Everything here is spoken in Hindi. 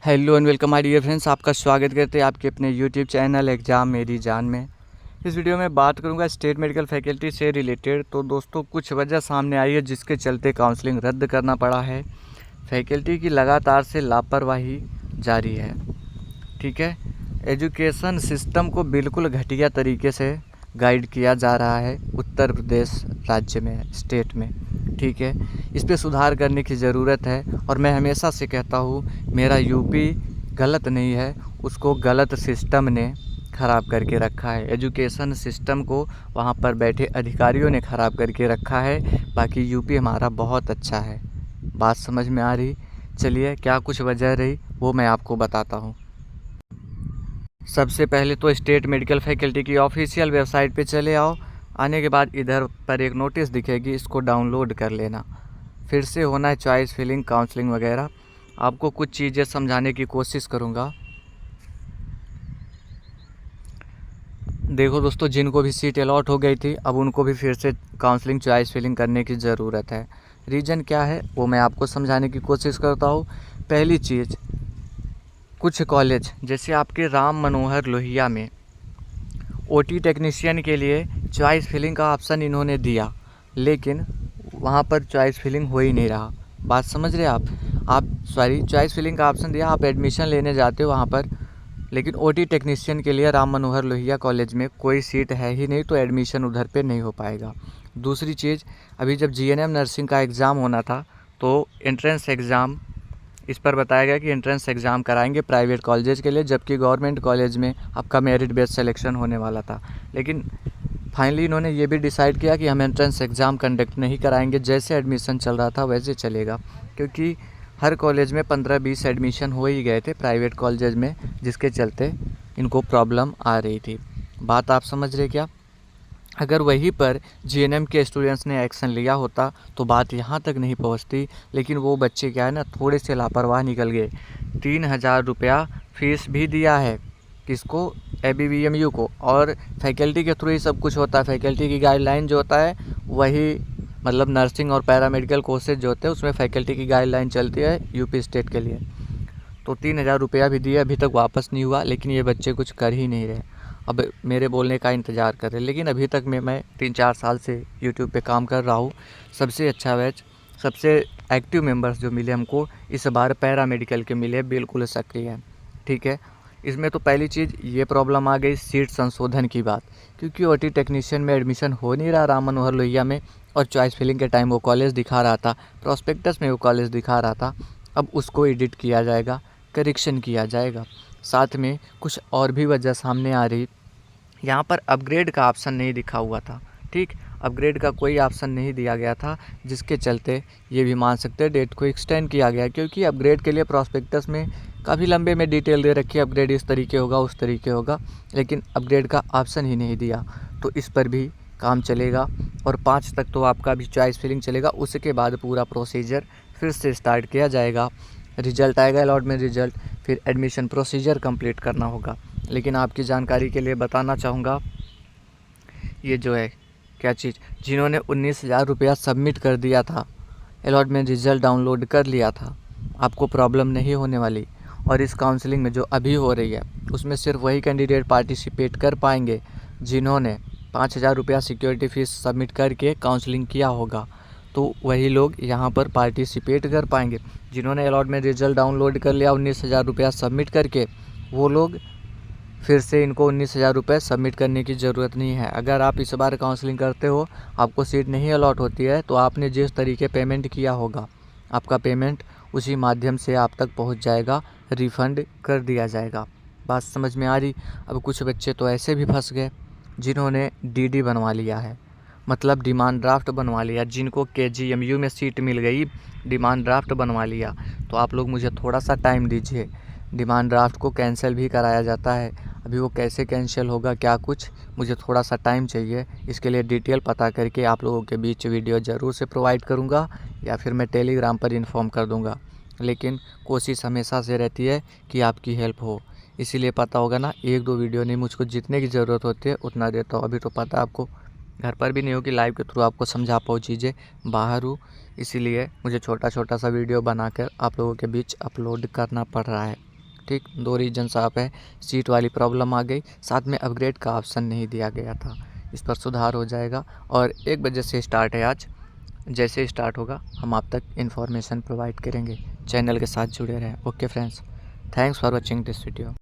Hello and welcome my dear friends, आपका स्वागत करते हैं आपके अपने यूट्यूब चैनल एग्ज़ाम मेरी जान में। इस वीडियो में बात करूंगा स्टेट मेडिकल फैकल्टी से रिलेटेड। तो दोस्तों, कुछ वजह सामने आई है जिसके चलते काउंसलिंग रद्द करना पड़ा है। फैकल्टी की लगातार से लापरवाही जारी है। ठीक है, एजुकेशन सिस्टम को बिल्कुल घटिया तरीके से गाइड किया जा रहा है उत्तर प्रदेश राज्य में, स्टेट में। ठीक है, इस पे सुधार करने की ज़रूरत है। और मैं हमेशा से कहता हूँ, मेरा यूपी गलत नहीं है, उसको गलत सिस्टम ने ख़राब करके रखा है। एजुकेशन सिस्टम को वहाँ पर बैठे अधिकारियों ने ख़राब करके रखा है। बाकी यूपी हमारा बहुत अच्छा है। बात समझ में आ रही? चलिए, क्या कुछ वजह रही वो मैं आपको बताता हूँ। सबसे पहले तो स्टेट मेडिकल फैकल्टी की ऑफिशियल वेबसाइट पे चले आओ। आने के बाद इधर पर एक नोटिस दिखेगी, इसको डाउनलोड कर लेना। फिर से होना है चॉइस फिलिंग, काउंसलिंग वगैरह। आपको कुछ चीज़ें समझाने की कोशिश करूँगा। देखो दोस्तों, जिनको भी सीट अलॉट हो गई थी, अब उनको भी फिर से काउंसलिंग चॉइस फिलिंग करने की ज़रूरत है। रीज़न क्या है वो मैं आपको समझाने की कोशिश करता हूँ। पहली चीज़, कुछ कॉलेज जैसे आपके राम मनोहर लोहिया में ओटी टेक्नीशियन के लिए चॉइस फिलिंग का ऑप्शन इन्होंने दिया, लेकिन वहाँ पर चॉइस फिलिंग हो ही नहीं रहा। बात समझ रहे आप सॉरी, चॉइस फिलिंग का ऑप्शन दिया, आप एडमिशन लेने जाते हो वहाँ पर, लेकिन ओटी टेक्नीशियन के लिए राम मनोहर लोहिया कॉलेज में कोई सीट है ही नहीं, तो एडमिशन उधर पे नहीं हो पाएगा। दूसरी चीज़, अभी जब जीएनएम नर्सिंग का एग्ज़ाम होना था तो एंट्रेंस एग्ज़ाम इस पर बताया गया कि एंट्रेंस एग्ज़ाम कराएंगे प्राइवेट कॉलेज के लिए, जबकि गवर्नमेंट कॉलेज में आपका मेरिट बेस्ड सिलेक्शन होने वाला था। लेकिन फाइनली इन्होंने ये भी डिसाइड किया कि हम एंट्रेंस एग्ज़ाम कंडक्ट नहीं कराएंगे, जैसे एडमिशन चल रहा था वैसे चलेगा। क्योंकि हर कॉलेज में 15-20 एडमिशन हो ही गए थे प्राइवेट कॉलेज में, जिसके चलते इनको प्रॉब्लम आ रही थी। बात आप समझ रहे क्या? अगर वहीं पर जीएनएम के स्टूडेंट्स ने एक्शन लिया होता तो बात यहाँ तक नहीं पहुँचती। लेकिन वो बच्चे क्या है ना, थोड़े से लापरवाह निकल गए। 3,000 रुपया फीस भी दिया है, किसको? एबीवीएमयू को। और फैकल्टी के थ्रू ही सब कुछ होता है। फैकल्टी की गाइडलाइन जो होता है वही, मतलब नर्सिंग और पैरामेडिकल कोर्सेज जो होते हैं उसमें फैकल्टी की गाइडलाइन चलती है यूपी स्टेट के लिए। तो 3,000 रुपया भी दिया, अभी तक वापस नहीं हुआ। लेकिन ये बच्चे कुछ कर ही नहीं रहे, अब मेरे बोलने का इंतज़ार कर रहे। लेकिन अभी तक मैं 3-4 साल से यूट्यूब पे काम कर रहा हूँ। सबसे अच्छा बैच, सबसे एक्टिव मेंबर्स जो मिले हमको इस बार पैरामेडिकल के मिले, बिल्कुल सक्रिय है। ठीक है, इसमें तो पहली चीज़ ये प्रॉब्लम आ गई सीट संशोधन की बात, क्योंकि ओटी टेक्नीशियन में एडमिशन हो नहीं रहा राम मनोहर लोहिया में, और चॉइस फिलिंग के टाइम वो कॉलेज दिखा रहा था, प्रॉस्पेक्टस में वो कॉलेज दिखा रहा था। अब उसको एडिट किया जाएगा, करेक्शन किया जाएगा। साथ में कुछ और भी वजह सामने आ रही। यहाँ पर अपग्रेड का ऑप्शन नहीं दिखा हुआ था। ठीक, अपग्रेड का कोई ऑप्शन नहीं दिया गया था, जिसके चलते ये भी मान सकते हैं डेट को एक्सटेंड किया गया। क्योंकि अपग्रेड के लिए प्रॉस्पेक्टस में काफ़ी लंबे में डिटेल दे रखी है, अपग्रेड इस तरीके होगा उस तरीके होगा, लेकिन अपग्रेड का ऑप्शन ही नहीं दिया। तो इस पर भी काम चलेगा और 5 तक तो आपका भी चॉइस फिलिंग चलेगा। उसके बाद पूरा प्रोसीजर फिर से स्टार्ट किया जाएगा। रिजल्ट आएगा, अलॉटमेंट रिजल्ट, फिर एडमिशन प्रोसीजर कंप्लीट करना होगा। लेकिन आपकी जानकारी के लिए बताना चाहूँगा, ये जो है क्या चीज़, जिन्होंने 19,000 रुपया सबमिट कर दिया था, अलॉटमेंट रिजल्ट डाउनलोड कर लिया था, आपको प्रॉब्लम नहीं होने वाली। और इस काउंसलिंग में जो अभी हो रही है उसमें सिर्फ वही कैंडिडेट पार्टिसिपेट कर पाएंगे जिन्होंने 5,000 रुपया सिक्योरिटी फ़ीस सबमिट करके काउंसलिंग किया होगा। तो वही लोग यहाँ पर पार्टिसिपेट कर पाएंगे। जिन्होंने अलॉटमेंट रिजल्ट डाउनलोड कर लिया 19,000 रुपया सबमिट करके, वो लोग फिर से इनको 19,000 रुपये सबमिट करने की ज़रूरत नहीं है। अगर आप इस बार काउंसलिंग करते हो, आपको सीट नहीं अलॉट होती है, तो आपने जिस तरीके पेमेंट किया होगा, आपका पेमेंट उसी माध्यम से आप तक पहुंच जाएगा, रिफ़ंड कर दिया जाएगा। बात समझ में आ रही? अब कुछ बच्चे तो ऐसे भी फंस गए जिन्होंने डीडी बनवा लिया है, मतलब डिमांड ड्राफ्ट बनवा लिया। जिनको केजीएमयू में सीट मिल गई, डिमांड ड्राफ्ट बनवा लिया। तो आप लोग मुझे थोड़ा सा टाइम दीजिए, डिमांड ड्राफ्ट को कैंसिल भी कराया जाता है। अभी वो कैसे कैंसिल होगा, क्या कुछ, मुझे थोड़ा सा टाइम चाहिए। इसके लिए डिटेल पता करके आप लोगों के बीच वीडियो ज़रूर से प्रोवाइड करूँगा, या फिर मैं टेलीग्राम पर इन्फॉर्म कर दूँगा। लेकिन कोशिश हमेशा से रहती है कि आपकी हेल्प हो। इसीलिए पता होगा ना, 1-2 वीडियो नहीं, मुझको जितने की ज़रूरत होती है उतना देता हूँ। अभी तो पता है आपको, घर पर भी नहीं हो कि लाइव के थ्रू आपको समझा पाऊँ चीज़ें, बाहर हूँ, इसीलिए मुझे छोटा छोटा सा वीडियो बनाकर आप लोगों के बीच अपलोड करना पड़ रहा है। ठीक, 2 रीज़न साफ है, सीट वाली प्रॉब्लम आ गई, साथ में अपग्रेड का ऑप्शन नहीं दिया गया था। इस पर सुधार हो जाएगा और 1 बजे से स्टार्ट है आज। जैसे स्टार्ट होगा हम आप तक इन्फॉर्मेशन प्रोवाइड करेंगे। चैनल के साथ जुड़े रहें। Okay friends, thanks for watching this video.